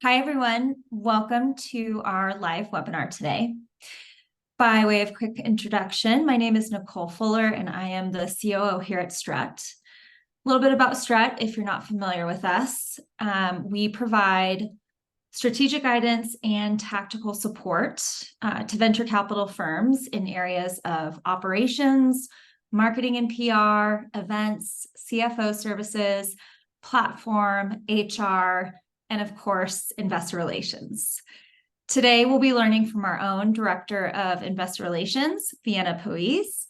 Hi, everyone. Welcome to our live webinar today. By way of quick introduction, my name is Nicole Fuller, and I am the COO here at Strut. A little bit about Strut, if you're not familiar with us. We provide strategic guidance and tactical support to venture capital firms in areas of operations, marketing and PR, events, CFO services, platform, HR, and of course, investor relations. Today, we'll be learning from our own Director of Investor Relations, Vienna Poise,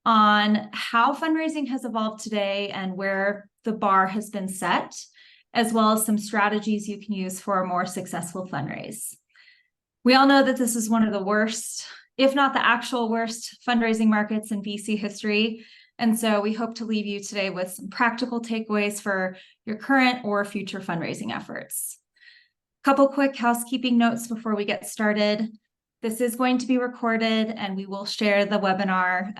on how fundraising has evolved today and where the bar has been set, as well as some strategies you can use for a more successful fundraise. We all know that this is one of the worst, if not the actual worst, fundraising markets in VC history. And so we hope to leave you today with some practical takeaways for your current or future fundraising efforts. A couple quick housekeeping notes before we get started. This is going to be recorded, and we will share the webinar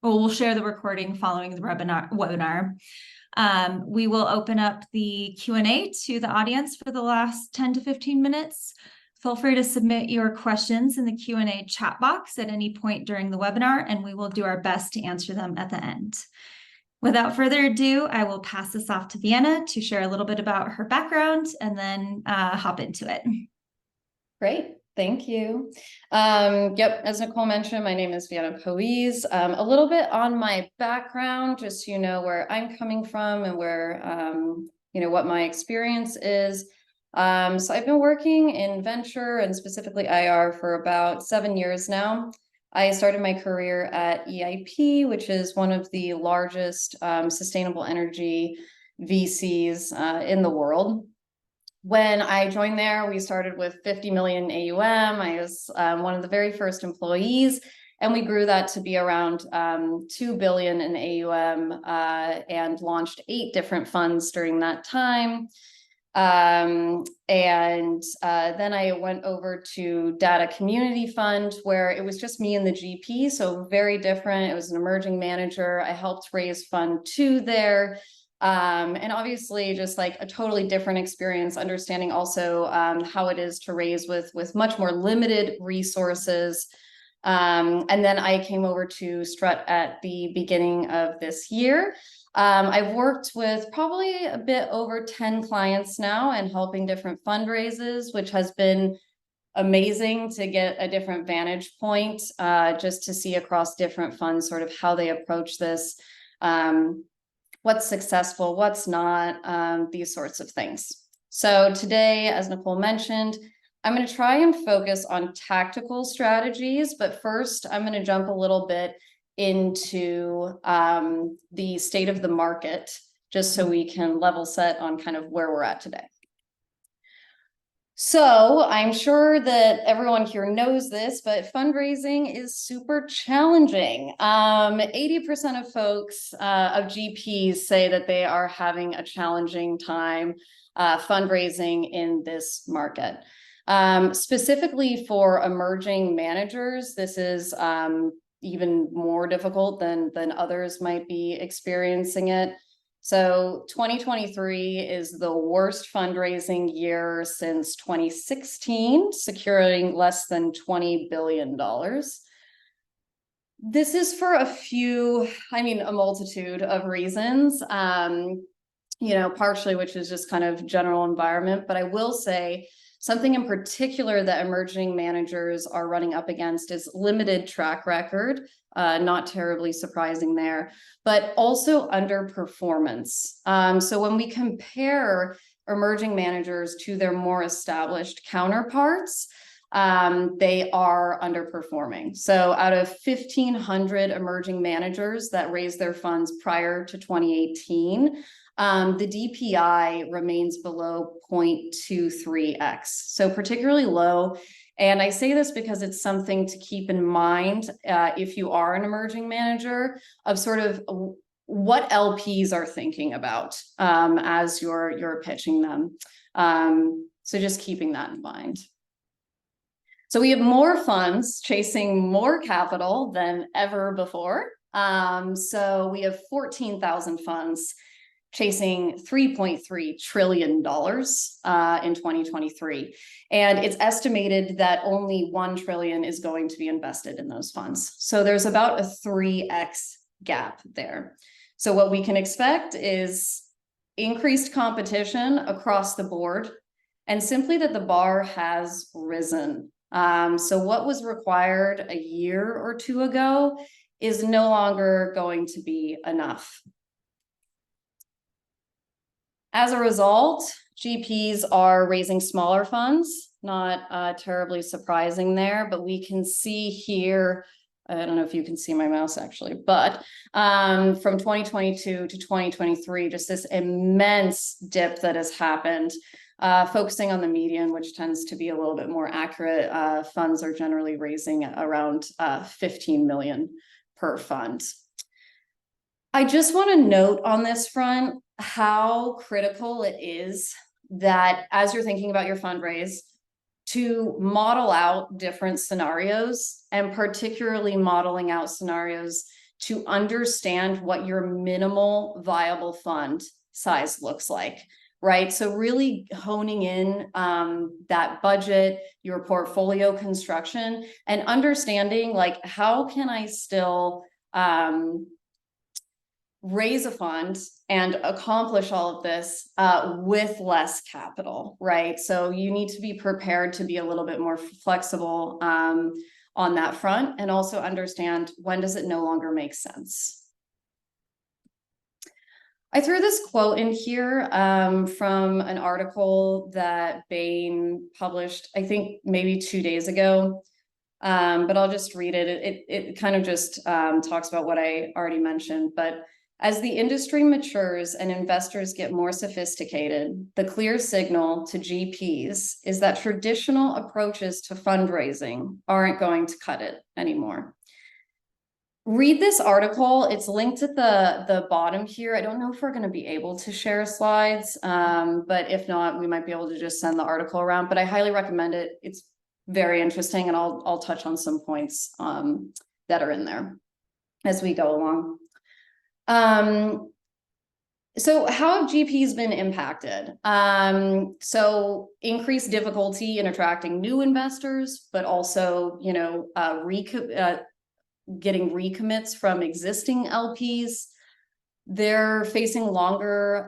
we'll share the recording following the webinar. We will open up the Q&A to the audience for the last 10 to 15 minutes. Feel free to submit your questions in the Q&A chat box at any point during the webinar, and we will do our best to answer them at the end. Without further ado, I will pass this off to Vienna to share a little bit about her background and then hop into it. Great. Thank you. As Nicole mentioned, my name is Vienna Poise. A little bit on my background, just so you know where I'm coming from and where, what my experience is. So I've been working in venture and specifically IR for about 7 years now. I started my career at EIP, which is one of the largest sustainable energy VCs in the world. When I joined there, we started with 50 million AUM. I was one of the very first employees, and we grew that to be around 2 billion in AUM and launched 8 different funds during that time. Then I went over to Data Community Fund, where it was just me and the GP, so very different. It was an emerging manager. I helped raise Fund 2 there. And obviously just like a totally different experience, understanding also how it is to raise with much more limited resources. And then I came over to Strut at the beginning of this year. I've worked with probably a bit over 10 clients now and helping different fundraisers, which has been amazing to get a different vantage point, just to see across different funds sort of how they approach this, what's successful, what's not, these sorts of things. So today, as Nicole mentioned, I'm going to try and focus on tactical strategies, but first I'm going to jump a little bit into the state of the market, just so we can level set on kind of where we're at today. So I'm sure that everyone here knows this, but fundraising is super challenging. 80% of folks, of GPs say that they are having a challenging time fundraising in this market. Specifically for emerging managers, this is even more difficult than others might be experiencing it. So 2023 is the worst fundraising year since 2016, securing less than $20 billion. This is for a multitude of reasons, partially which is just kind of general environment, but I will say something in particular that emerging managers are running up against is limited track record, not terribly surprising there, but also underperformance. So when we compare emerging managers to their more established counterparts, they are underperforming. So out of 1,500 emerging managers that raised their funds prior to 2018, the DPI remains below 0.23x, so particularly low. And I say this because it's something to keep in mind if you are an emerging manager, of sort of what LPs are thinking about as you're pitching them. So just keeping that in mind. So we have more funds chasing more capital than ever before. So we have 14,000 funds chasing $3.3 trillion in 2023. And it's estimated that only 1 trillion is going to be invested in those funds. So there's about a 3x gap there. So what we can expect is increased competition across the board, and simply that the bar has risen. So what was required a year or two ago is no longer going to be enough. As a result, GPs are raising smaller funds, not terribly surprising there, but we can see here, I don't know if you can see my mouse actually, but from 2022 to 2023, just this immense dip that has happened. Focusing on the median, which tends to be a little bit more accurate, funds are generally raising around 15 million per fund. I just want to note on this front how critical it is that as you're thinking about your fundraise, to model out different scenarios, and particularly modeling out scenarios to understand what your minimal viable fund size looks like, right? So really honing in that budget, your portfolio construction, and understanding like, how can I still raise a fund and accomplish all of this with less capital, right? So you need to be prepared to be a little bit more flexible on that front, and also understand when does it no longer make sense. I threw this quote in here from an article that Bain published, I think maybe 2 days ago. But I'll just read it. It kind of just talks about what I already mentioned. But as the industry matures and investors get more sophisticated, the clear signal to GPs is that traditional approaches to fundraising aren't going to cut it anymore. Read this article. It's linked at the bottom here. I don't know if we're going to be able to share slides, but if not, we might be able to just send the article around. But I highly recommend it. It's very interesting, and I'll touch on some points that are in there as we go along. So how have GPs been impacted? So increased difficulty in attracting new investors, but also, you know, getting recommits from existing LPs. They're facing longer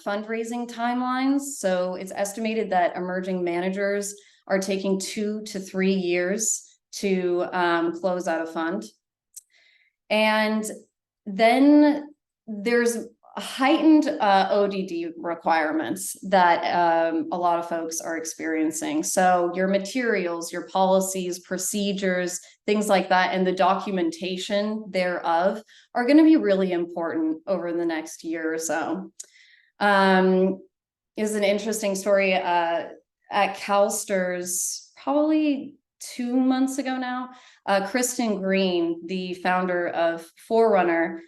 fundraising timelines. So it's estimated that emerging managers are taking 2 to 3 years to close out a fund. And then there's heightened ODD requirements that a lot of folks are experiencing. So your materials, your policies, procedures, things like that, and the documentation thereof are going to be really important over the next year or so. Is an interesting story at CalSTRS, probably 2 months ago now. Kristen Green, the founder of Forerunner,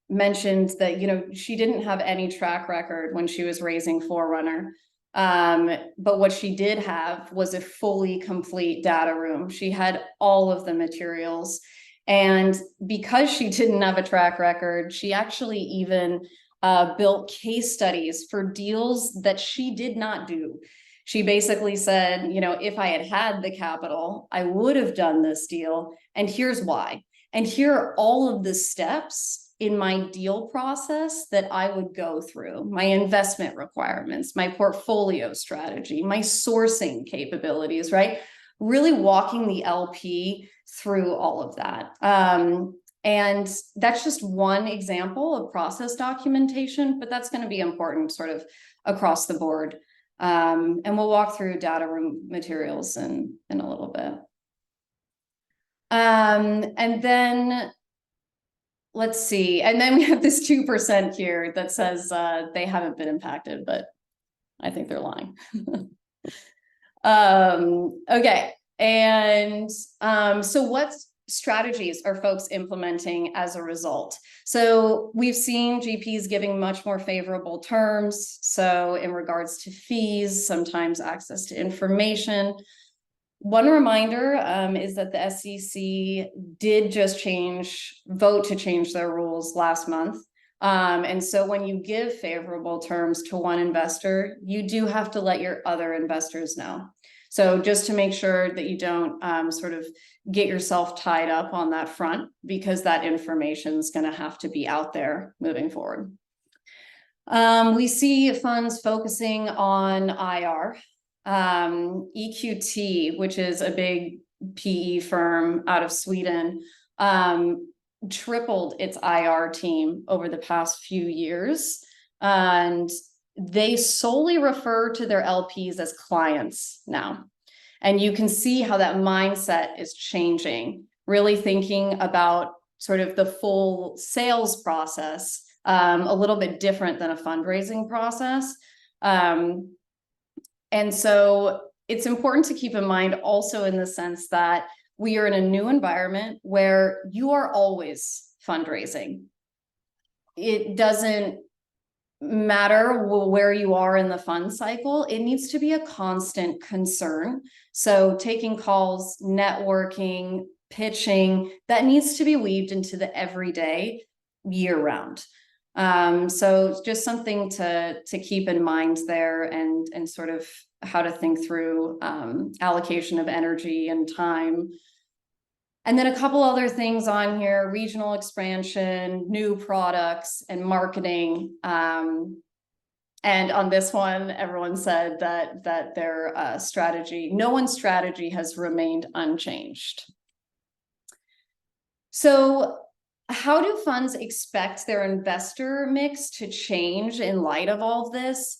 mentioned that, you know, she didn't have any track record when she was raising Forerunner. But what she did have was a fully complete data room. She had all of the materials. And because she didn't have a track record, she actually even built case studies for deals that she did not do. She basically said, you know, if I had had the capital, I would have done this deal. And here's why. And here are all of the steps in my deal process that I would go through: my investment requirements, my portfolio strategy, my sourcing capabilities, right? Really walking the LP through all of that. And that's just one example of process documentation, but that's going to be important sort of across the board. And we'll walk through data room materials in a little bit. And then let's see. And then we have this 2% here that says they haven't been impacted, but I think they're lying. Okay. And so what strategies are folks implementing as a result? So we've seen GPs giving much more favorable terms. So in regards to fees, sometimes access to information. One reminder is that the SEC did just vote to change their rules last month. And so when you give favorable terms to one investor, you do have to let your other investors know. So just to make sure that you don't sort of get yourself tied up on that front, because that information is going to have to be out there moving forward. We see funds focusing on IR. EQT, which is a big PE firm out of Sweden, tripled its IR team over the past few years. And they solely refer to their LPs as clients now. And you can see how that mindset is changing, really thinking about sort of the full sales process, a little bit different than a fundraising process. And so it's important to keep in mind also in the sense that we are in a new environment where you are always fundraising. It doesn't matter where you are in the fund cycle, it needs to be a constant concern. So taking calls, networking, pitching, that needs to be weaved into the everyday year round. So just something to keep in mind there, and sort of how to think through allocation of energy and time. And then a couple other things on here: regional expansion, new products, and marketing. And on this one, everyone said that their strategy, no one's strategy has remained unchanged. So how do funds expect their investor mix to change in light of all of this?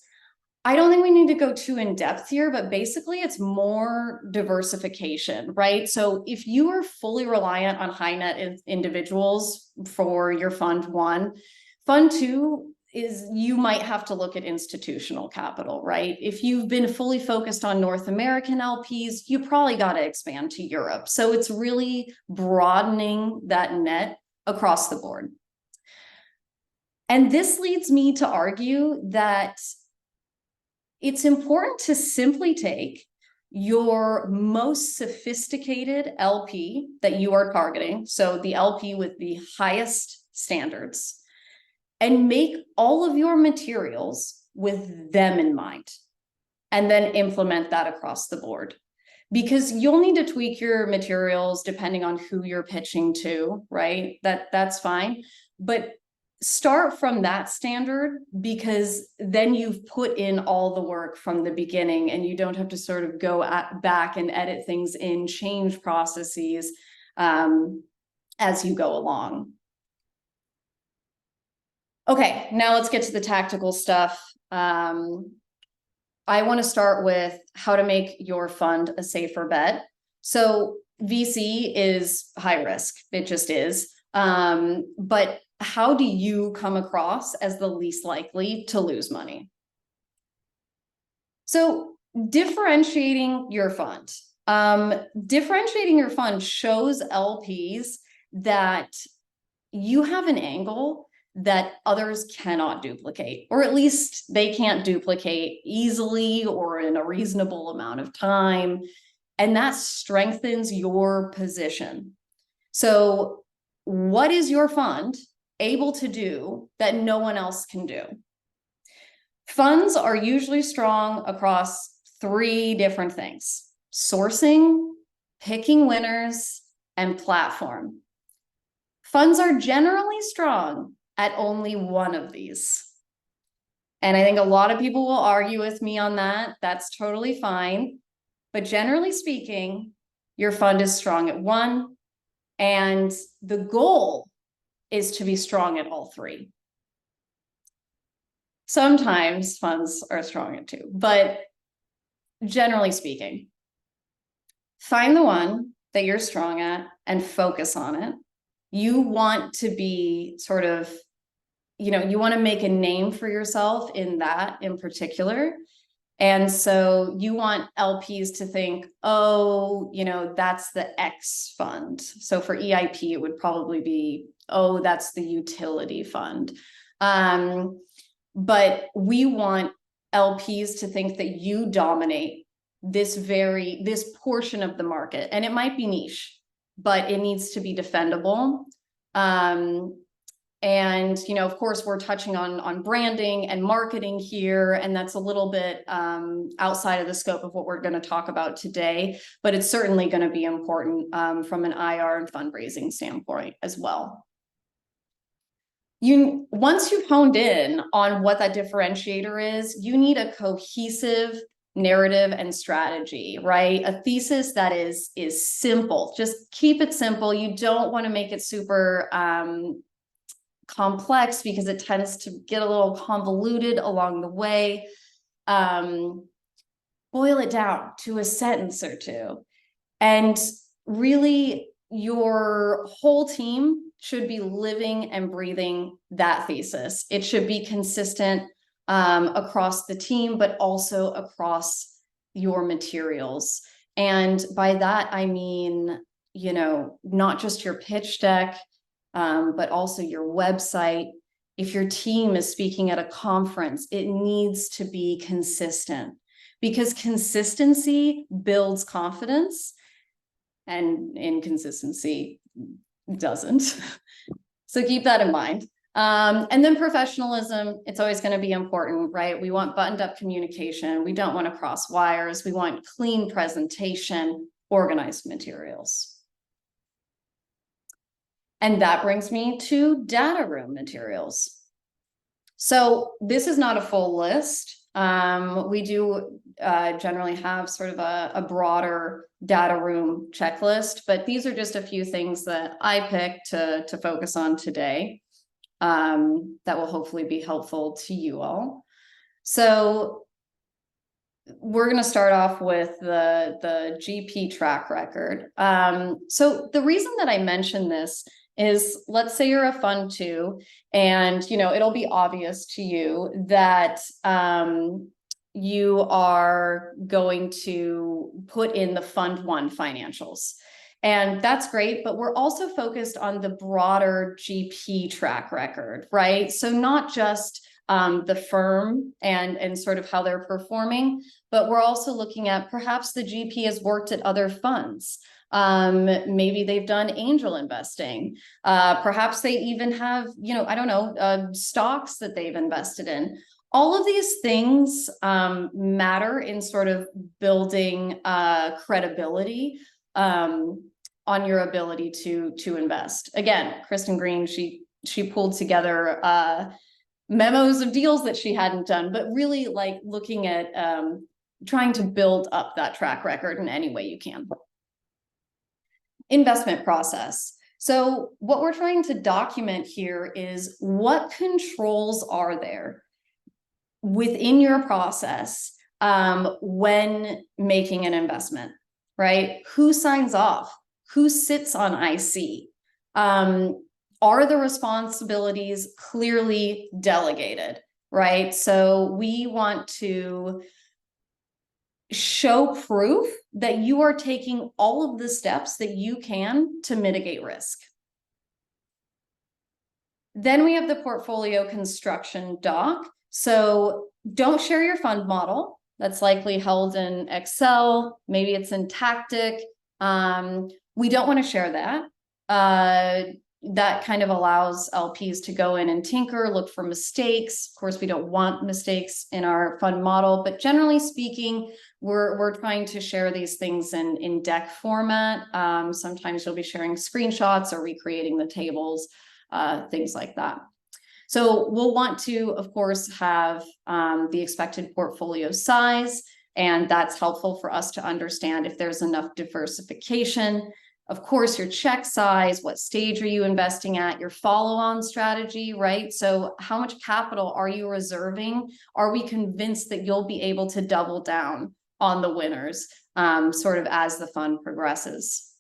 I don't think we need to go too in depth here, but basically it's more diversification, right? So if you are fully reliant on high net individuals for your fund one, fund two is, you might have to look at institutional capital, right? If you've been fully focused on North American LPs, you probably got to expand to Europe. So it's really broadening that net across the board. And this leads me to argue that it's important to simply take your most sophisticated LP that you are targeting, so the LP with the highest standards, and make all of your materials with them in mind, and then implement that across the board. Because you'll need to tweak your materials depending on who you're pitching to, right? That's fine. But start from that standard, because then you've put in all the work from the beginning, and you don't have to sort of go back and edit things in, change processes as you go along. Okay, now let's get to the tactical stuff. I want to start with how to make your fund a safer bet. So VC is high risk, it just is. But how do you come across as the least likely to lose money? So differentiating your fund. Differentiating your fund shows LPs that you have an angle that others cannot duplicate, or at least they can't duplicate easily or in a reasonable amount of time. And that strengthens your position. So what is your fund able to do that no one else can do? Funds are usually strong across three different things: sourcing, picking winners, and platform. Funds are generally strong at only one of these. And I think a lot of people will argue with me on that. That's totally fine. But generally speaking, your fund is strong at one, and the goal is to be strong at all three. Sometimes funds are strong at two, but generally speaking, find the one that you're strong at and focus on it. You want to be sort of, you want to make a name for yourself in that in particular. And so you want LPs to think, oh, that's the X fund. So for EIP, it would probably be, oh, that's the utility fund. But we want LPs to think that you dominate this portion of the market. And it might be niche, but it needs to be defendable. And, of course, we're touching on branding and marketing here, and that's a little bit outside of the scope of what we're going to talk about today, but it's certainly going to be important from an IR and fundraising standpoint as well. Once you've honed in on what that differentiator is, you need a cohesive narrative and strategy, right? A thesis that is simple. Just keep it simple. You don't want to make it super complex, because it tends to get a little convoluted along the way. Boil it down to a sentence or two, and really your whole team should be living and breathing that thesis. It should be consistent across the team, but also across your materials. And by that, I mean, not just your pitch deck, but also your website. If your team is speaking at a conference, it needs to be consistent, because consistency builds confidence and inconsistency doesn't. So keep that in mind. And then professionalism, it's always going to be important, right? We want buttoned up communication. We don't want to cross wires. We want clean presentation, organized materials. And that brings me to data room materials. So this is not a full list. We do generally have sort of a broader data room checklist, but these are just a few things that I picked to focus on today that will hopefully be helpful to you all. So we're going to start off with the GP track record. So the reason that I mention this is, let's say you're a fund two, and it'll be obvious to you that you are going to put in the fund one financials. And that's great, but we're also focused on the broader GP track record, right? So not just the firm and sort of how they're performing, but we're also looking at perhaps the GP has worked at other funds. Maybe they've done angel investing. Perhaps they even have, I don't know, stocks that they've invested in. All of these things matter in sort of building credibility on your ability to invest. Again, Kristen Green, she pulled together memos of deals that she hadn't done, but really like looking at trying to build up that track record in any way you can. Investment process. So what we're trying to document here is, what controls are there within your process when making an investment, right? Who signs off? Who sits on IC? Are the responsibilities clearly delegated, right? So we want to show proof that you are taking all of the steps that you can to mitigate risk. Then we have the portfolio construction doc. So don't share your fund model. That's likely held in Excel. Maybe it's in Tactic. We don't want to share that. That kind of allows LPs to go in and tinker, look for mistakes. Of course, we don't want mistakes in our fund model, but generally speaking, we're trying to share these things in deck format. Sometimes you'll be sharing screenshots or recreating the tables, things like that. So we'll want to, of course, have the expected portfolio size, and that's helpful for us to understand if there's enough diversification. Of course, your check size, what stage are you investing at, your follow-on strategy, right? So how much capital are you reserving? Are we convinced that you'll be able to double down on the winners sort of as the fund progresses?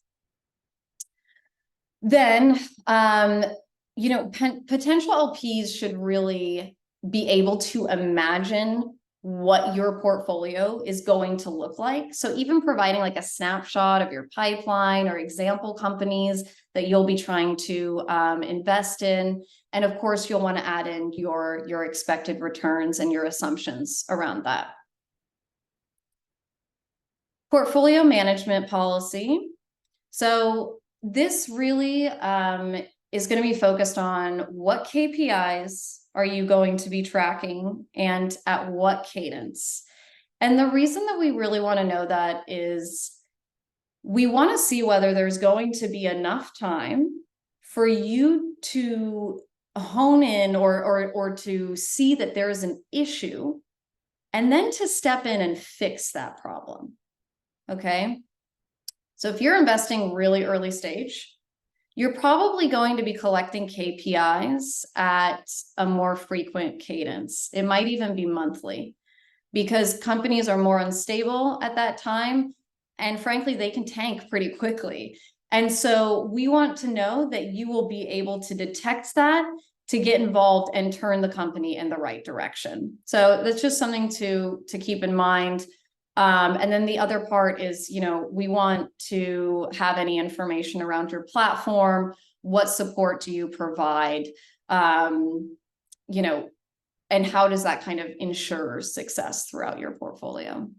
Then, potential LPs should really be able to imagine what your portfolio is going to look like. So even providing like a snapshot of your pipeline or example companies that you'll be trying to invest in. And of course, you'll want to add in your expected returns and your assumptions around that. Portfolio management policy. So this really is going to be focused on what KPIs are you going to be tracking and at what cadence. And the reason that we really want to know that is we want to see whether there's going to be enough time for you to hone in or to see that there is an issue and then to step in and fix that problem. Okay. So if you're investing really early stage, you're probably going to be collecting KPIs at a more frequent cadence. It might even be monthly because companies are more unstable at that time. And frankly, they can tank pretty quickly. And so we want to know that you will be able to detect that, to get involved and turn the company in the right direction. So that's just something to keep in mind. And then the other part is, we want to have any information around your platform. What support do you provide? And how does that kind of ensure success throughout your portfolio?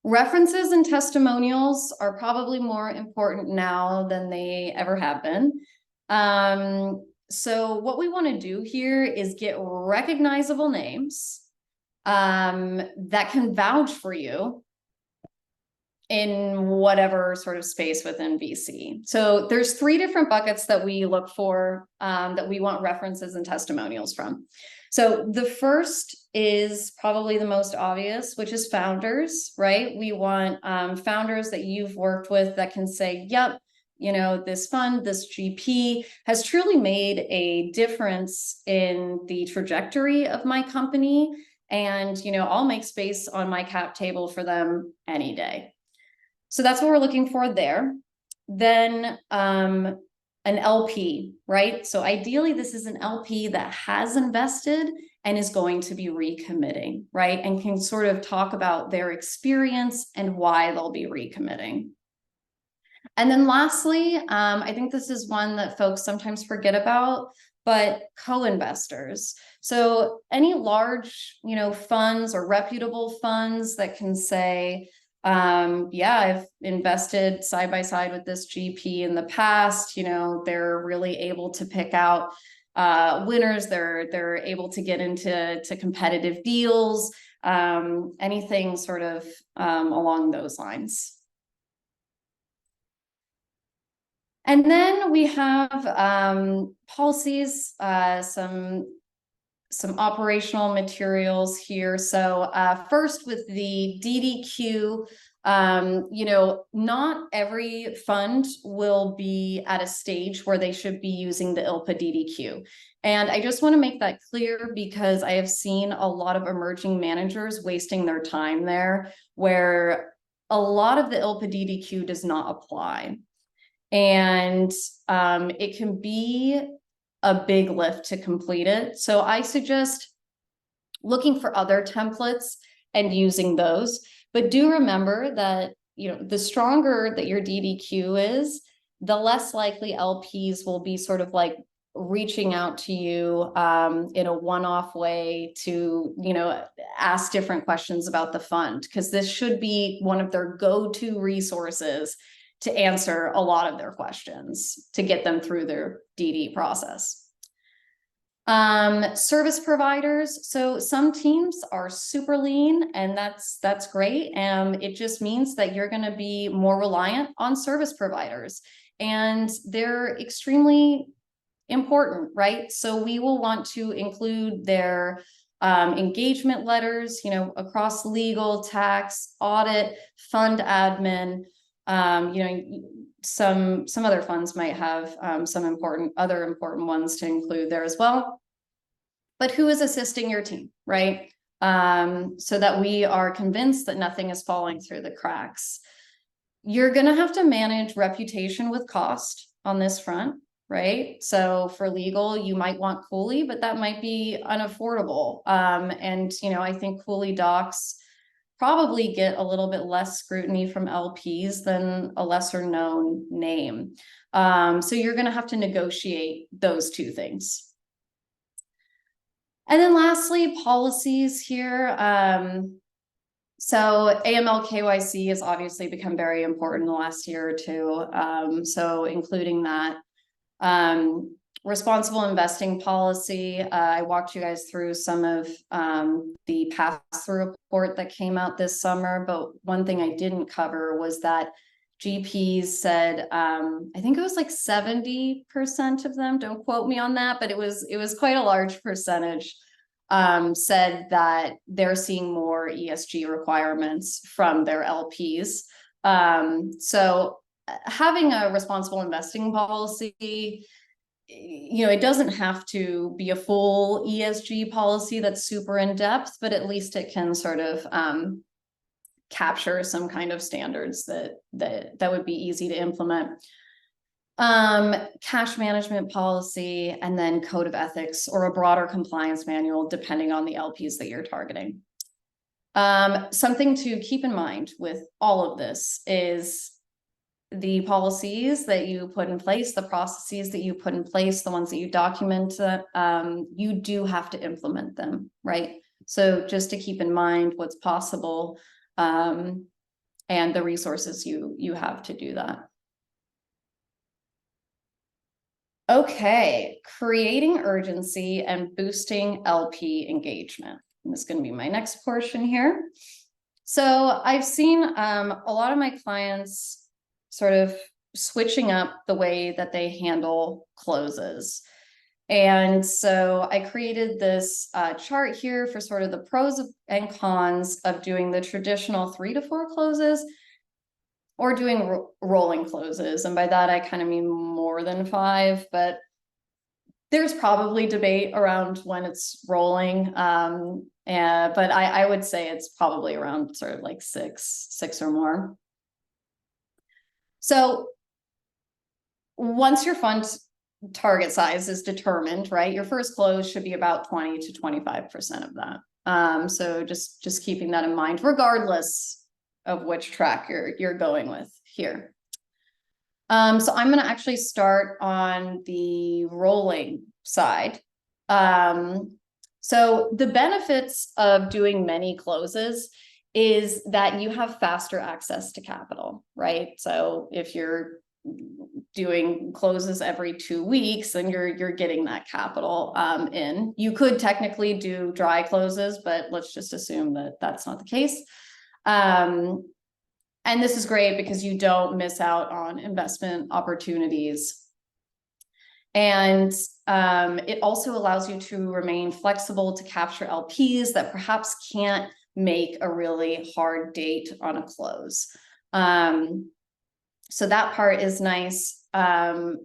References and testimonials are probably more important now than they ever have been. So what we want to do here is get recognizable names that can vouch for you in whatever sort of space within VC. So there's 3 different buckets that we look for that we want references and testimonials from. So the first is probably the most obvious, which is founders, right? We want founders that you've worked with that can say, yep, this fund, this GP has truly made a difference in the trajectory of my company. And, I'll make space on my cap table for them any day. So that's what we're looking for there. Then an LP, right? So ideally, this is an LP that has invested and is going to be recommitting, right? And can sort of talk about their experience and why they'll be recommitting. And then lastly, I think this is one that folks sometimes forget about, but co-investors. So any large, funds or reputable funds that can say, yeah, I've invested side by side with this GP in the past, they're really able to pick out winners, they're able to get into competitive deals, anything sort of along those lines. And then we have policies, some operational materials here. So first with the DDQ, not every fund will be at a stage where they should be using the ILPA DDQ. And I just want to make that clear because I have seen a lot of emerging managers wasting their time there, where a lot of the ILPA DDQ does not apply. And it can be a big lift to complete it. So I suggest looking for other templates and using those. But do remember that, the stronger that your DDQ is, the less likely LPs will be sort of like reaching out to you in a one-off way to, ask different questions about the fund, because this should be one of their go-to resources to answer a lot of their questions to get them through their DD process. Service providers. So some teams are super lean, and that's great. It just means that you're going to be more reliant on service providers, and they're extremely important, right? So we will want to include their engagement letters, across legal, tax, audit, fund admin. Some other funds might have some other important ones to include there as well. But who is assisting your team, right? So that we are convinced that nothing is falling through the cracks. You're going to have to manage reputation with cost on this front, right? So for legal, you might want Cooley, but that might be unaffordable. And I think Cooley docs probably get a little bit less scrutiny from LPs than a lesser known name. So you're going to have to negotiate those 2 things. And then lastly, policies here. So AML KYC has obviously become very important in the last year or 2. So including that. Responsible investing policy. I walked you guys through some of the pass-through report that came out this summer, but one thing I didn't cover was that GPs said, I think it was like 70% of them, don't quote me on that, but it was quite a large percentage, said that they're seeing more ESG requirements from their LPs. So having a responsible investing policy, it doesn't have to be a full ESG policy that's super in depth, but at least it can sort of capture some kind of standards that would be easy to implement. Cash management policy, and then code of ethics or a broader compliance manual, depending on the LPs that you're targeting. Something to keep in mind with all of this is the policies that you put in place, the processes that you put in place, the ones that you document, you do have to implement them, right? So just to keep in mind what's possible, and the resources you have to do that. Okay, creating urgency and boosting LP engagement. And this is going to be my next portion here. So I've seen a lot of my clients sort of switching up the way that they handle closes. And so I created this chart here for sort of the pros and cons of doing the traditional 3 to 4 closes or doing rolling closes. And by that, I kind of mean more than 5, but there's probably debate around when it's rolling. But I would say it's probably around sort of like six or more. So once your fund target size is determined, right, your first close should be about 20 to 25% of that. So just keeping that in mind, regardless of which track you're going with here. So I'm going to actually start on the rolling side. So the benefits of doing many closes is that you have faster access to capital, right? So if you're doing closes every 2 weeks, then you're getting that capital in. You could technically do dry closes, but let's just assume that that's not the case. And this is great because you don't miss out on investment opportunities. And it also allows you to remain flexible to capture LPs that perhaps can't make a really hard date on a close. So that part is nice. On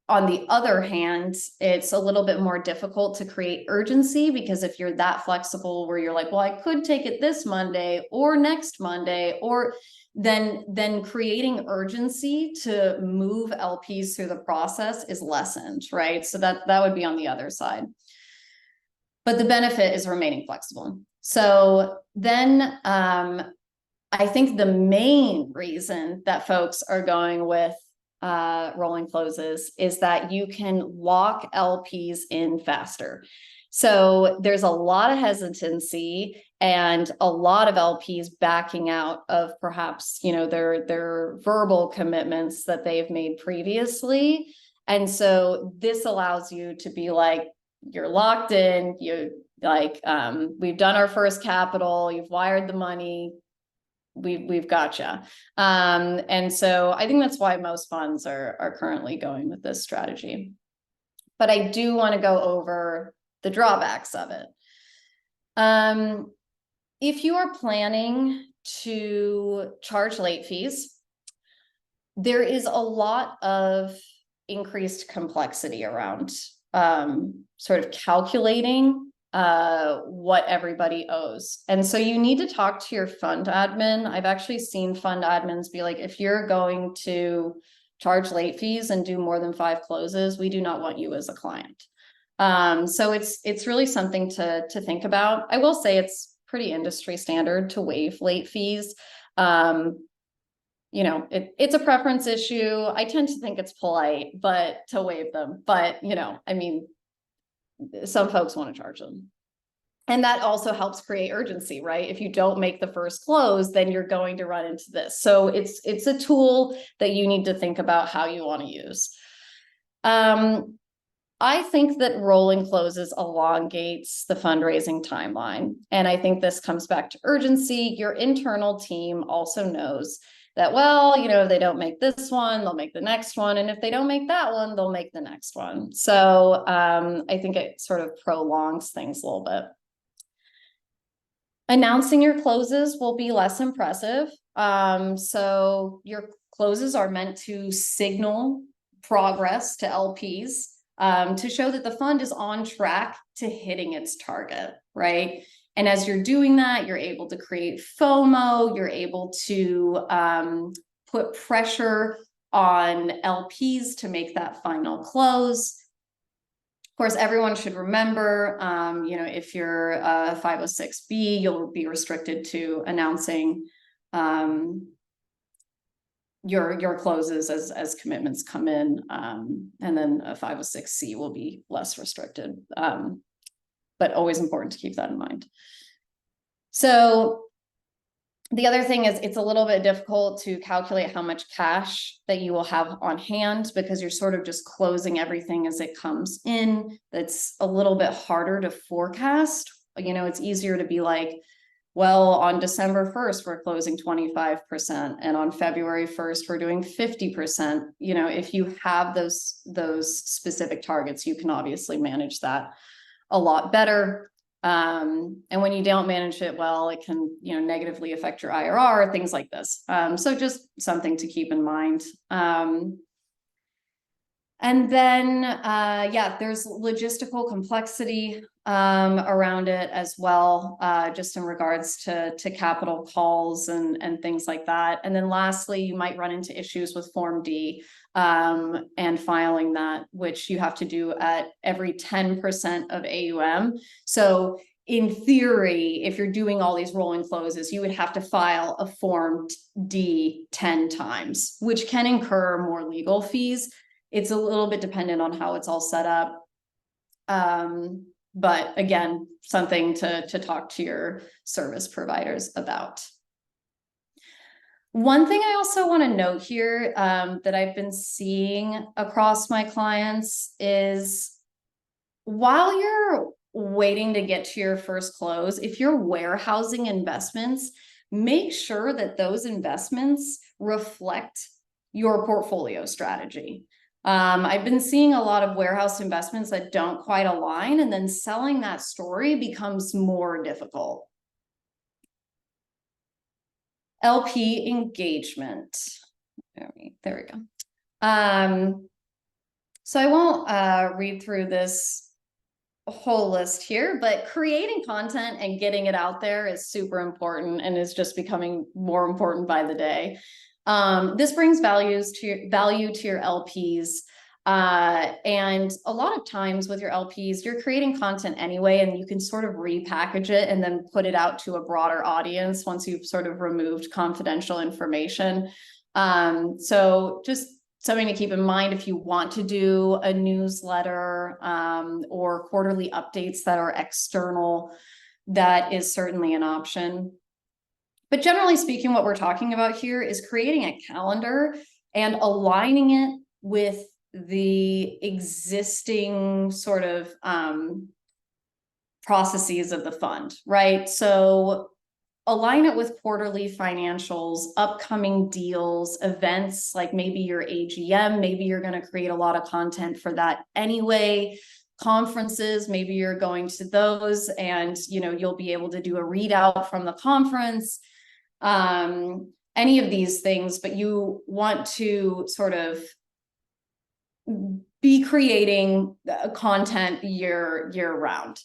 the other hand, it's a little bit more difficult to create urgency, because if you're that flexible where you're like, well, I could take it this Monday or next Monday, or then creating urgency to move LPs through the process is lessened, right? So that would be on the other side. But the benefit is remaining flexible. So then I think the main reason that folks are going with rolling closes is that you can lock LPs in faster. So there's a lot of hesitancy and a lot of LPs backing out of perhaps, their verbal commitments that they've made previously. And so this allows you to be like, you're locked in, we've done our first capital, you've wired the money, we've gotcha. And so I think that's why most funds are currently going with this strategy. But I do want to go over the drawbacks of it. If you are planning to charge late fees, there is a lot of increased complexity around sort of calculating what everybody owes. And so you need to talk to your fund admin. I've actually seen fund admins be like, if you're going to charge late fees and do more than 5 closes, we do not want you as a client. So it's really something to think about. I will say it's pretty industry standard to waive late fees. It's a preference issue. I tend to think it's polite, but to waive them. But, some folks want to charge them. And that also helps create urgency, right? If you don't make the first close, then you're going to run into this. So it's a tool that you need to think about how you want to use. I think that rolling closes elongates the fundraising timeline. And I think this comes back to urgency. Your internal team also knows that, well, if they don't make this one, they'll make the next one. And if they don't make that one, they'll make the next one. So I think it sort of prolongs things a little bit. Announcing your closes will be less impressive. So your closes are meant to signal progress to LPs, to show that the fund is on track to hitting its target, right? And as you're doing that, you're able to create FOMO, you're able to put pressure on LPs to make that final close. Of course, everyone should remember, if you're a 506B, you'll be restricted to announcing your closes as commitments come in, and then a 506C will be less restricted, but always important to keep that in mind. So the other thing is it's a little bit difficult to calculate how much cash that you will have on hand, because you're sort of just closing everything as it comes in. That's a little bit harder to forecast. It's easier to be like, well, on December 1st, we're closing 25%. And on February 1st, we're doing 50%. If you have those specific targets, you can obviously manage that a lot better. And when you don't manage it well, it can, negatively affect your IRR, things like this. So just something to keep in mind. And then, there's logistical complexity around it as well, just in regards to capital calls and things like that. And then lastly, you might run into issues with Form D and filing that, which you have to do at every 10% of AUM. So in theory, if you're doing all these rolling closes, you would have to file a Form D 10 times, which can incur more legal fees. It's a little bit dependent on how it's all set up. But again, something to talk to your service providers about. One thing I also want to note here, that I've been seeing across my clients is, while you're waiting to get to your first close, if you're warehousing investments, make sure that those investments reflect your portfolio strategy. I've been seeing a lot of warehouse investments that don't quite align, and then selling that story becomes more difficult. LP engagement. There we go. So I won't read through this whole list here, but creating content and getting it out there is super important and is just becoming more important by the day. This brings value to your LPs. And a lot of times with your LPs, you're creating content anyway, and you can sort of repackage it and then put it out to a broader audience once you've sort of removed confidential information. So just something to keep in mind if you want to do a newsletter or quarterly updates that are external, that is certainly an option. But generally speaking, what we're talking about here is creating a calendar and aligning it with the existing sort of processes of the fund, right? So align it with quarterly financials, upcoming deals, events, like maybe your AGM, maybe you're going to create a lot of content for that anyway. Conferences, maybe you're going to those and you'll be able to do a readout from the conference. Any of these things, but you want to sort of be creating content year round.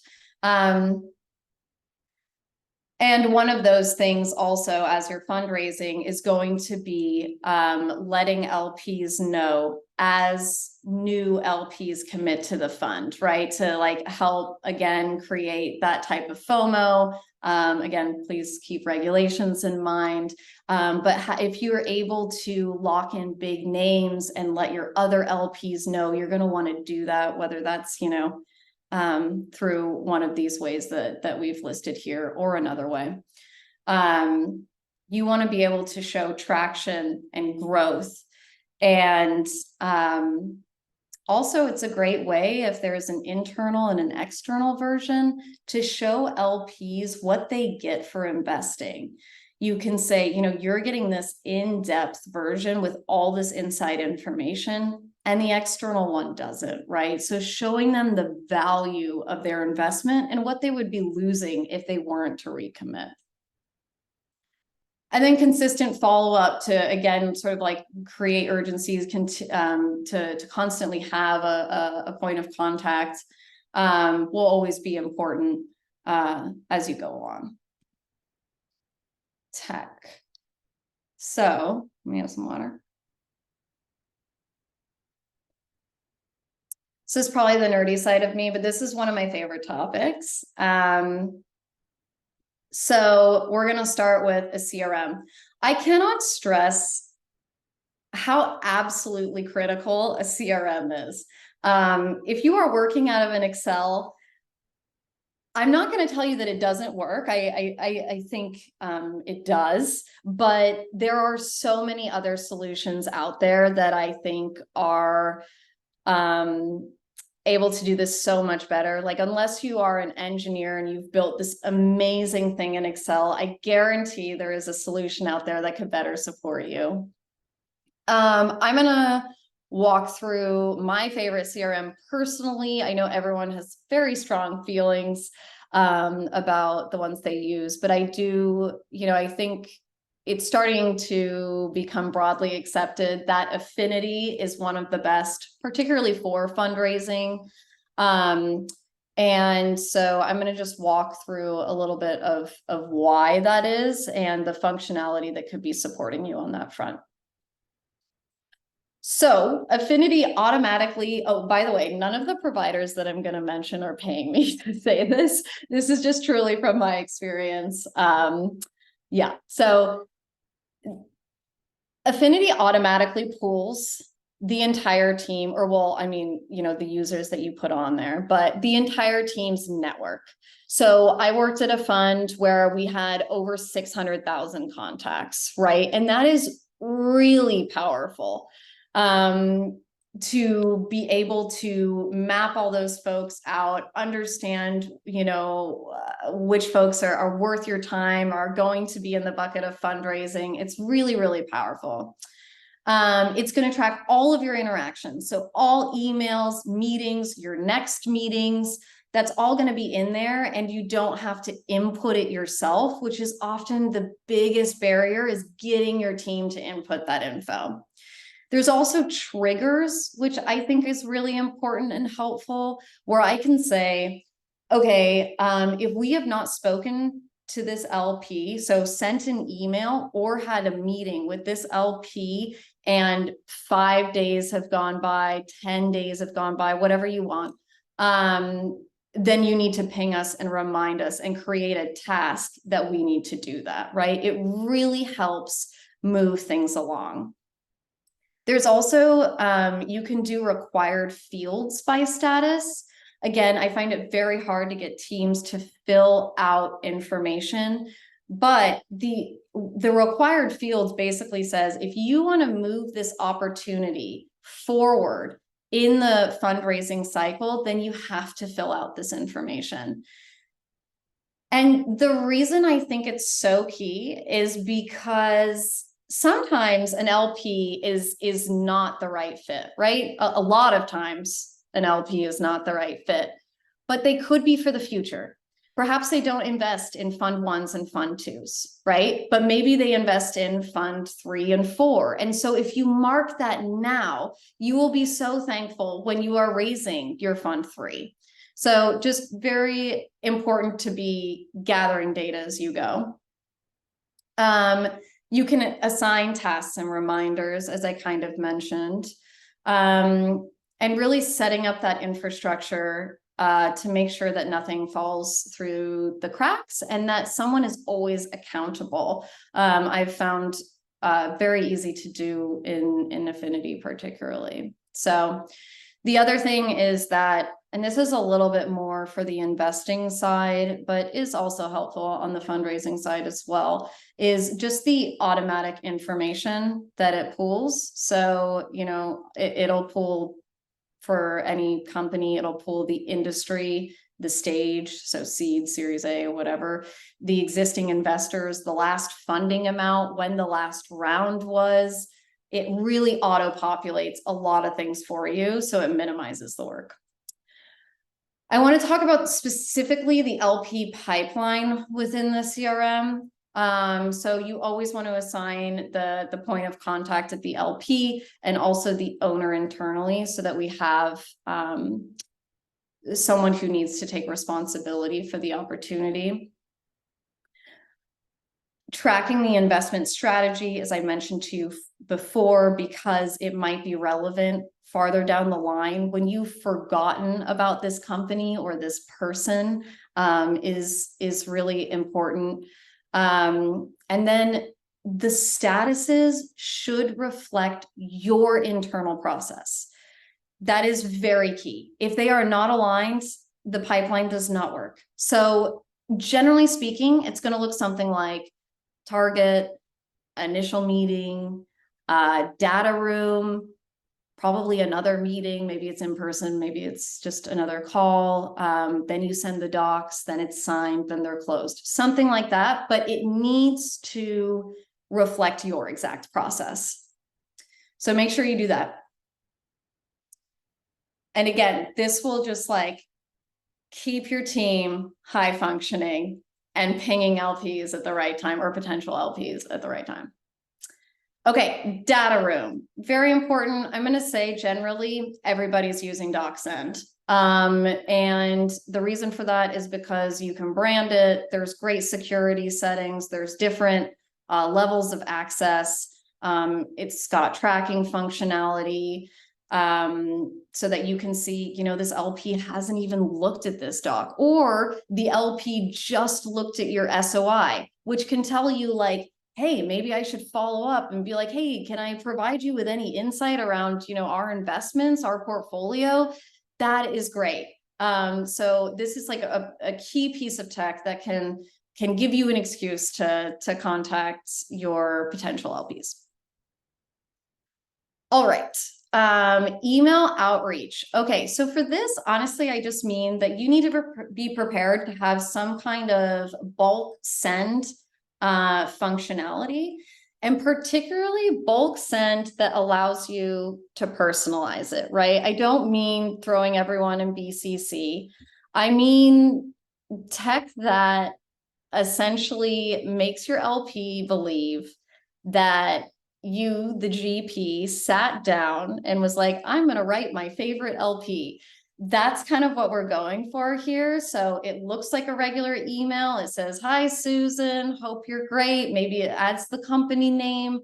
And one of those things also, as you're fundraising, is going to be letting LPs know as new LPs commit to the fund, right? To like help, again, create that type of FOMO. Again, please keep regulations in mind. But if you're able to lock in big names and let your other LPs know, you're going to want to do that, whether that's, through one of these ways that we've listed here or another way. You want to be able to show traction and growth. And Also, it's a great way if there's an internal and an external version to show LPs what they get for investing. You can say, you know, you're getting this in-depth version with all this inside information, and the external one doesn't, right? So showing them the value of their investment and what they would be losing if they weren't to recommit. And then consistent follow-up to, again, sort of like create urgencies to constantly have a point of contact will always be important as you go along. Tech. So let me have some water. So this is probably the nerdy side of me, but this is one of my favorite topics. So we're going to start with a CRM. I cannot stress how absolutely critical a CRM is. If you are working out of an Excel, I'm not going to tell you that it doesn't work. I think it does, but there are so many other solutions out there that I think are able to do this so much better. Like, unless you are an engineer and you've built this amazing thing in Excel, I guarantee there is a solution out there that could better support you. I'm gonna walk through my favorite CRM personally. I know everyone has very strong feelings about the ones they use, but I do, you know, I think it's starting to become broadly accepted that Affinity is one of the best, particularly for fundraising. And so I'm going to just walk through a little bit of why that is and the functionality that could be supporting you on that front. So Affinity automatically, oh, by the way, none of the providers that I'm going to mention are paying me to say this. This is just truly from my experience. Yeah, so Affinity automatically pools the entire team, or well, I mean, you know, the users that you put on there, but the entire team's network. So I worked at a fund where we had over 600,000 contacts, right? And that is really powerful. To be able to map all those folks out, understand, you know, which folks are worth your time, are going to be in the bucket of fundraising. It's really, really powerful. It's going to track all of your interactions. So all emails, meetings, your next meetings, that's all going to be in there, and you don't have to input it yourself, which is often the biggest barrier, is getting your team to input that info. There's also triggers, which I think is really important and helpful, where I can say, okay, if we have not spoken to this LP, so sent an email or had a meeting with this LP, and 5 days have gone by, 10 days have gone by, whatever you want, then you need to ping us and remind us and create a task that we need to do that, right? It really helps move things along. There's also, you can do required fields by status. Again, I find it very hard to get teams to fill out information, but the required fields basically says, if you want to move this opportunity forward in the fundraising cycle, then you have to fill out this information. And the reason I think it's so key is because sometimes an LP is not the right fit, right? A lot of times an LP is not the right fit, but they could be for the future. Perhaps they don't invest in fund ones and fund twos, right? But maybe they invest in fund 3 and 4. And so if you mark that now, you will be so thankful when you are raising your fund 3. So just very important to be gathering data as you go. You can assign tasks and reminders, as I kind of mentioned, and really setting up that infrastructure to make sure that nothing falls through the cracks and that someone is always accountable. I've found very easy to do in Affinity particularly. So the other thing is that, and this is a little bit more for the investing side, but is also helpful on the fundraising side as well, is just the automatic information that it pulls. So, you know, it'll pull for any company. It'll pull the industry, the stage, so seed, series A, whatever, the existing investors, the last funding amount, when the last round was. It really auto-populates a lot of things for you, so it minimizes the work. I want to talk about specifically the LP pipeline within the CRM. So you always want to assign the point of contact at the LP and also the owner internally, so that we have someone who needs to take responsibility for the opportunity. Tracking the investment strategy, as I mentioned to you before, because it might be relevant farther down the line when you've forgotten about this company or this person, is really important. And then the statuses should reflect your internal process. That is very key. If they are not aligned, the pipeline does not work. So generally speaking, it's going to look something like target, initial meeting, data room, probably another meeting. Maybe it's in person, maybe it's just another call. Then you send the docs, then it's signed, then they're closed, something like that. But it needs to reflect your exact process. So make sure you do that. And again, this will just like keep your team high functioning and pinging LPs at the right time, or potential LPs at the right time. Okay, data room, very important. I'm going to say generally everybody's using DocSend. And the reason for that is because you can brand it. There's great security settings. There's different levels of access. It's got tracking functionality. So that you can see, this LP hasn't even looked at this doc, or the LP just looked at your SOI, which can tell you like, hey, maybe I should follow up and be like, hey, can I provide you with any insight around, our investments, our portfolio? That is great. So this is like a key piece of tech that can give you an excuse to contact your potential LPs. All right. Email outreach. Okay, so for this, honestly, I just mean that you need to be prepared to have some kind of bulk send functionality, and particularly bulk send that allows you to personalize it, right? I don't mean throwing everyone in BCC. I mean tech that essentially makes your LP believe that you, the GP, sat down and was like, I'm going to write my favorite LP. That's kind of what we're going for here. So it looks like a regular email. It says, hi, Susan, hope you're great. Maybe it adds the company name,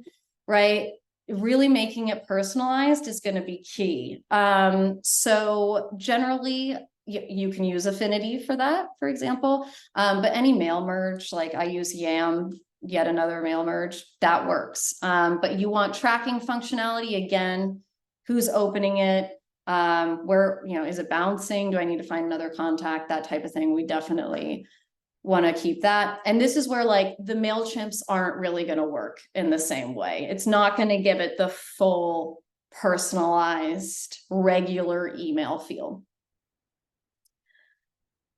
right? Really making it personalized is going to be key. So generally, you can use Affinity for that, for example. But any mail merge, like I use Yam, yet another mail merge, that works. But you want tracking functionality again, who's opening it, where, is it bouncing? Do I need to find another contact? That type of thing. We definitely want to keep that. And this is where like the MailChimps aren't really going to work in the same way. It's not going to give it the full personalized regular email feel.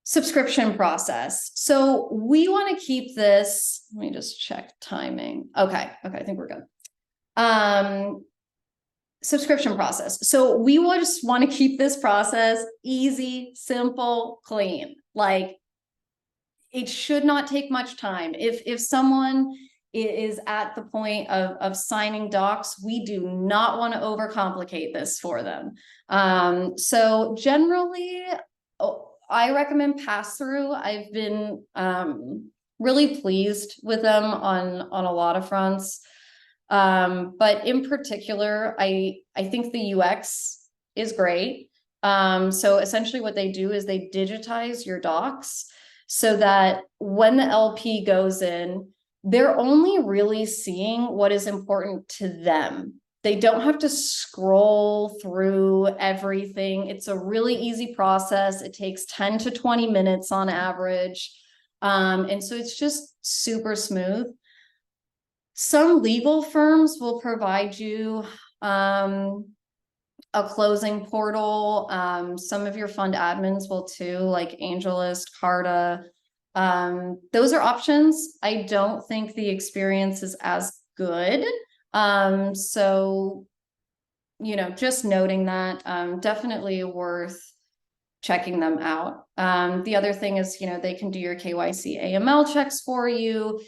Subscription process. So we want to keep this, let me just check timing. Okay, I think we're good. Subscription process. So we just want to keep this process easy, simple, clean. Like it should not take much time. If someone is at the point of signing docs, we do not want to overcomplicate this for them. So generally, I recommend pass-through. I've been really pleased with them on a lot of fronts. But in particular, I think the UX is great. So essentially what they do is they digitize your docs so that when the LP goes in, they're only really seeing what is important to them. They don't have to scroll through everything. It's a really easy process. It takes 10 to 20 minutes on average. And so it's just super smooth. Some legal firms will provide you a closing portal. Some of your fund admins will too, like AngelList, Carta. Those are options. I don't think the experience is as good. So, just noting that, definitely worth checking them out. The other thing is, they can do your KYC AML checks for you.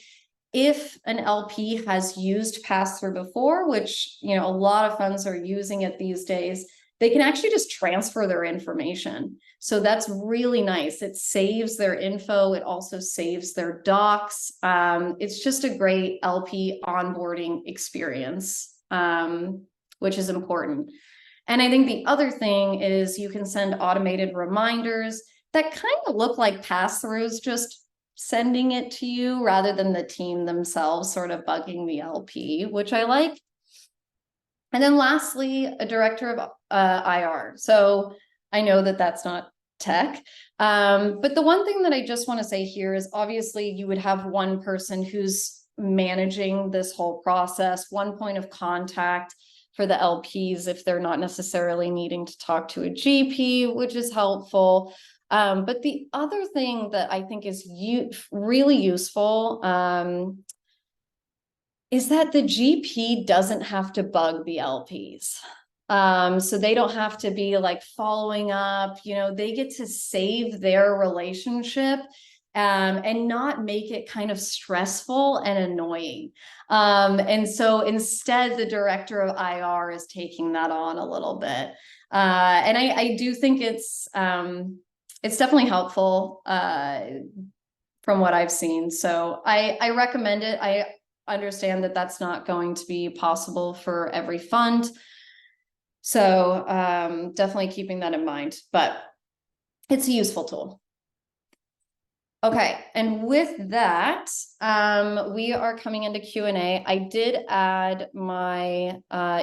If an LP has used pass-through before, which, a lot of funds are using it these days, they can actually just transfer their information. So that's really nice. It saves their info. It also saves their docs. It's just a great LP onboarding experience, which is important. And I think the other thing is you can send automated reminders that kind of look like pass-throughs, just sending it to you rather than the team themselves sort of bugging the LP, which I like. And then lastly, a director of IR. So I know that that's not tech. But the one thing that I just want to say here is obviously you would have one person who's managing this whole process, one point of contact for the LPs if they're not necessarily needing to talk to a GP, which is helpful. But the other thing that I think is really useful is that the GP doesn't have to bug the LPs. So they don't have to be like following up, they get to save their relationship and not make it kind of stressful and annoying. And so instead, the director of IR is taking that on a little bit. And I do think it's definitely helpful from what I've seen. So I recommend it. I understand that that's not going to be possible for every fund. So definitely keeping that in mind, but it's a useful tool. Okay, and with that, we are coming into Q&A. I did add my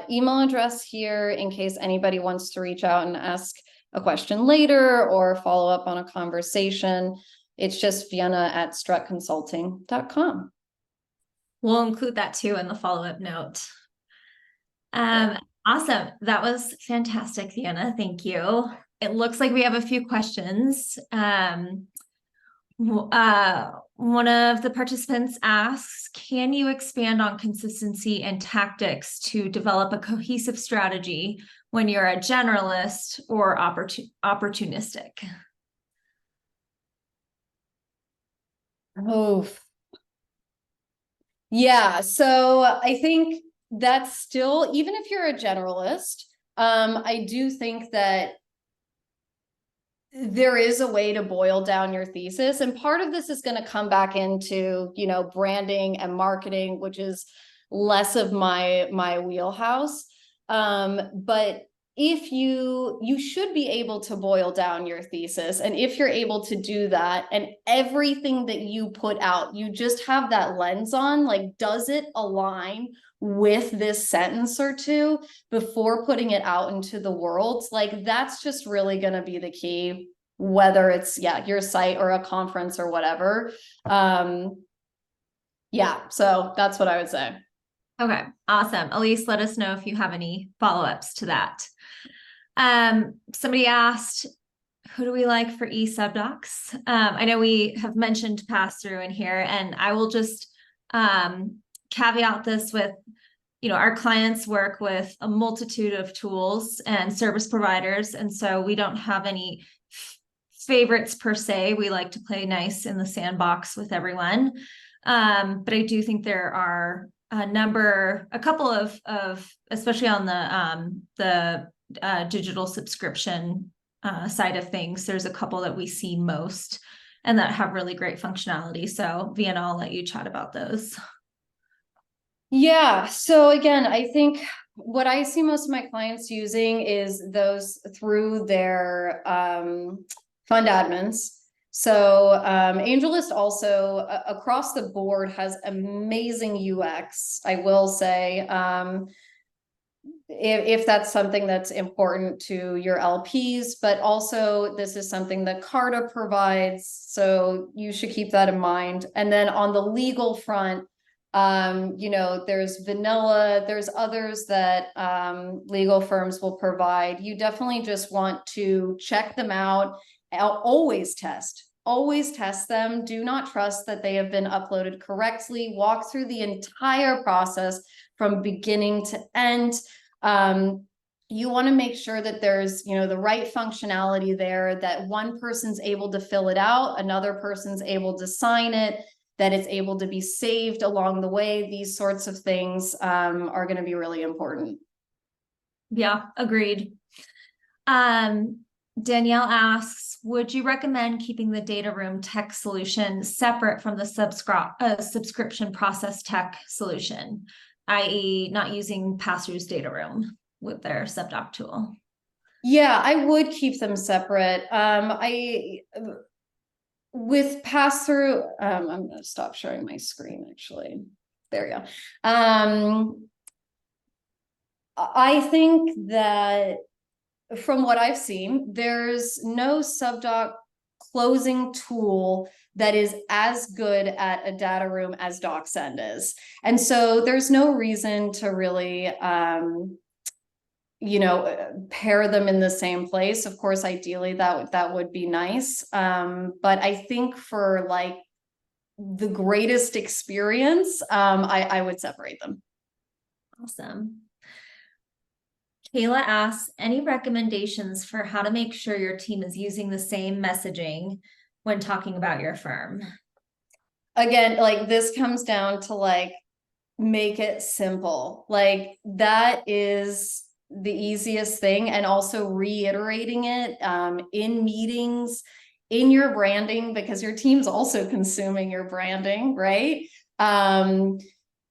email address here in case anybody wants to reach out and ask a question later or follow up on a conversation. It's just vienna@strutconsulting.com. We'll include that too in the follow-up note. Awesome. That was fantastic, Vienna. Thank you. It looks like we have a few questions. One of the participants asks, can you expand on consistency and tactics to develop a cohesive strategy when you're a generalist or opportunistic? Oh, yeah. So I think that's still, even if you're a generalist, I do think that there is a way to boil down your thesis. And part of this is going to come back into, branding and marketing, which is less of my wheelhouse. But if you should be able to boil down your thesis. And if you're able to do that and everything that you put out, you just have that lens on, like, does it align with this sentence or two before putting it out into the world? Like, that's just really going to be the key, whether it's your site or a conference or whatever. So that's what I would say. Okay, awesome. Elise, let us know if you have any follow-ups to that. Somebody asked, who do we like for e-subdocs? I know we have mentioned pass-through in here, and I will just caveat this with, our clients work with a multitude of tools and service providers, and so we don't have any favorites per se. We like to play nice in the sandbox with everyone. But I do think there are a couple of especially on the digital subscription side of things, there's a couple that we see most and that have really great functionality. So Vienna, I'll let you chat about those. Yeah. So again, I think what I see most of my clients using is those through their fund admins. So AngelList also across the board has amazing UX, I will say. If that's something that's important to your LPs, but also this is something that Carta provides, so you should keep that in mind. And then on the legal front, There's vanilla, there's others that legal firms will provide. You definitely just want to check them out. Always test them. Do not trust that they have been uploaded correctly. Walk through the entire process from beginning to end. You want to make sure that there's, the right functionality there, that one person's able to fill it out, another person's able to sign it, that it's able to be saved along the way. These sorts of things are going to be really important. Yeah, agreed. Danielle asks, would you recommend keeping the data room tech solution separate from the subscription process tech solution, i.e. not using pass-through's data room with their subdoc tool? Yeah, I would keep them separate. With pass-through, I'm going to stop sharing my screen, actually. There we go. I think that from what I've seen, there's no subdoc closing tool that is as good at a data room as DocSend is. And so there's no reason to really, pair them in the same place. Of course, ideally that would be nice. But I think for like the greatest experience, I would separate them. Awesome. Kayla asks, any recommendations for how to make sure your team is using the same messaging when talking about your firm? Again, like this comes down to like, make it simple. Like that is the easiest thing. And also reiterating it in meetings, in your branding, because your team's also consuming your branding, right?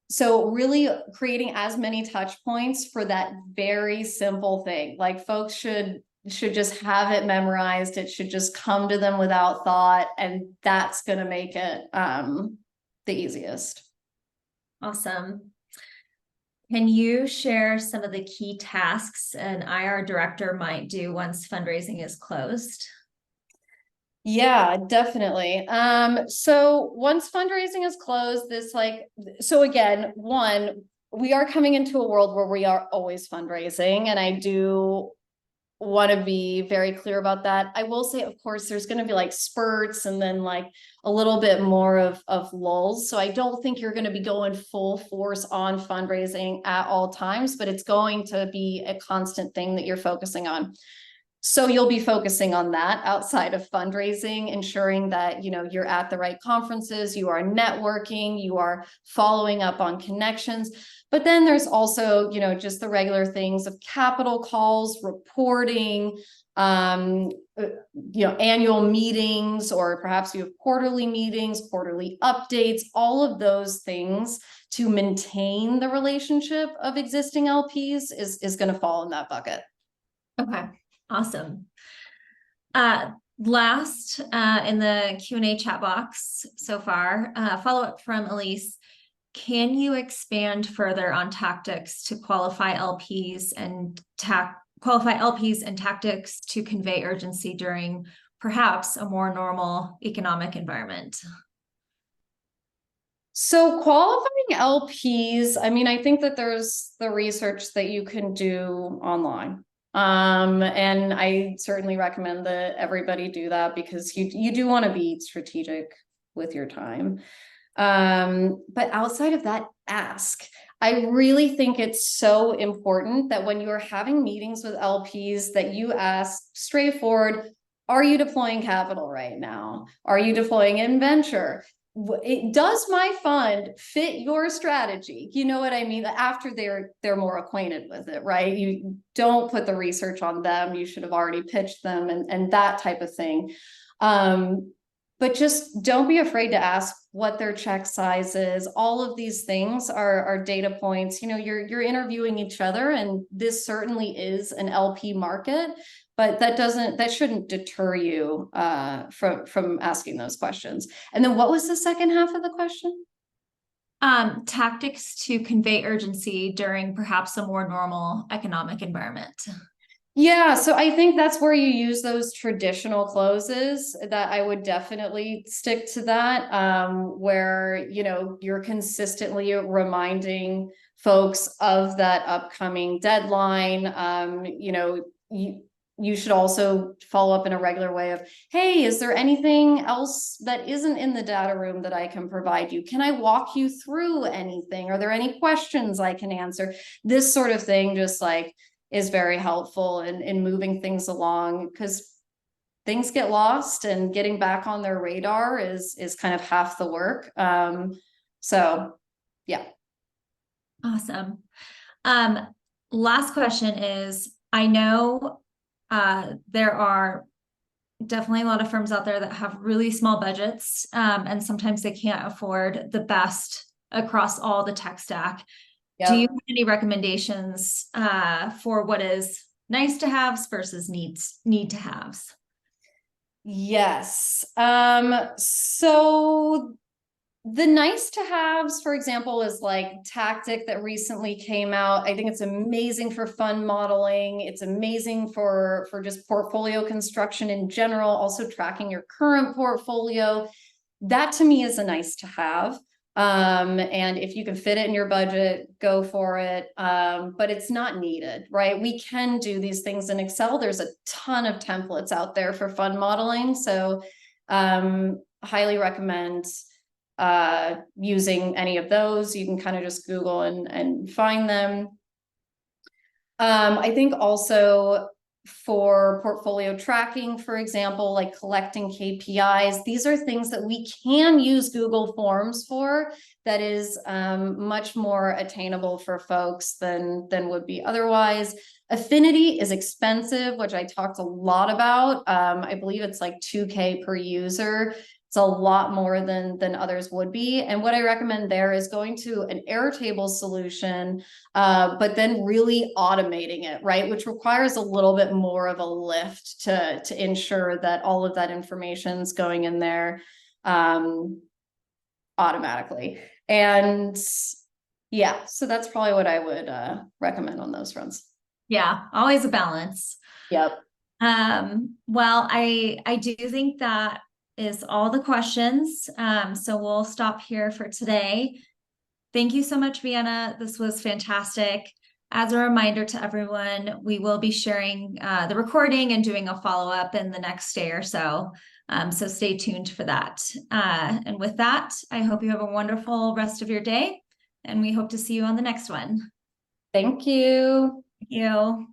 So really creating as many touch points for that very simple thing. Like folks should just have it memorized. It should just come to them without thought. And that's going to make it the easiest. Awesome. Can you share some of the key tasks an IR director might do once fundraising is closed? Yeah, definitely. So once fundraising is closed, so again, one, we are coming into a world where we are always fundraising, and I do want to be very clear about that. I will say, of course, there's going to be like spurts and then like a little bit more of lulls. So I don't think you're going to be going full force on fundraising at all times, but it's going to be a constant thing that you're focusing on. So you'll be focusing on that outside of fundraising, ensuring that, you're at the right conferences, you are networking, you are following up on connections. But then there's also, just the regular things of capital calls, reporting, annual meetings, or perhaps you have quarterly meetings, quarterly updates, all of those things to maintain the relationship of existing LPs is going to fall in that bucket. Okay. Awesome. Last in the Q&A chat box so far, follow-up from Elise. Can you expand further on tactics to qualify LPs and tactics to convey urgency during perhaps a more normal economic environment? So qualifying LPs, I think that there's the research that you can do online. And I certainly recommend that everybody do that, because you do want to be strategic with your time. But outside of that, ask. I really think it's so important that when you're having meetings with LPs that you ask straightforward, are you deploying capital right now? Are you deploying in venture? Does my fund fit your strategy? You know what I mean? After they're more acquainted with it, right? You don't put the research on them. You should have already pitched them and that type of thing. But just don't be afraid to ask what their check size is. All of these things are data points. You're interviewing each other, and this certainly is an LP market, but that shouldn't deter you from asking those questions. And then what was the second half of the question? Tactics to convey urgency during perhaps a more normal economic environment. Yeah, so I think that's where you use those traditional closes that I would definitely stick to that, where, you're consistently reminding folks of that upcoming deadline. You should also follow up in a regular way of, hey, is there anything else that isn't in the data room that I can provide you? Can I walk you through anything? Are there any questions I can answer? This sort of thing, just like, is very helpful in moving things along, because things get lost and getting back on their radar is kind of half the work. So yeah. Awesome. Um, Last question is, I know there are definitely a lot of firms out there that have really small budgets, and sometimes they can't afford the best across all the tech stack. Do you Yep. have any recommendations for what is nice to haves versus need to haves? Yes. So the nice to haves, for example, is like tactic that recently came out. I think it's amazing for fund modeling. It's amazing for just portfolio construction in general, also tracking your current portfolio. That to me is a nice to have. And if you can fit it in your budget, go for it. But it's not needed, right? We can do these things in Excel. There's a ton of templates out there for fund modeling. So highly recommend using any of those. You can kind of just Google and find them. I think also for portfolio tracking, for example, like collecting KPIs, these are things that we can use Google Forms for, that is much more attainable for folks than would be otherwise. Affinity is expensive, which I talked a lot about. I believe it's like 2K per user. It's a lot more than others would be. And what I recommend there is going to an Airtable solution, but then really automating it, right? Which requires a little bit more of a lift to ensure that all of that information is going in there automatically. And yeah, so that's probably what I would recommend on those fronts. Yeah, always a balance. Yep. Well, I do think that is all the questions. So we'll stop here for today. Thank you so much, Vienna. This was fantastic. As a reminder to everyone, we will be sharing the recording and doing a follow-up in the next day or so. So stay tuned for that. And with that, I hope you have a wonderful rest of your day, and we hope to see you on the next one. Thank you. Thank you.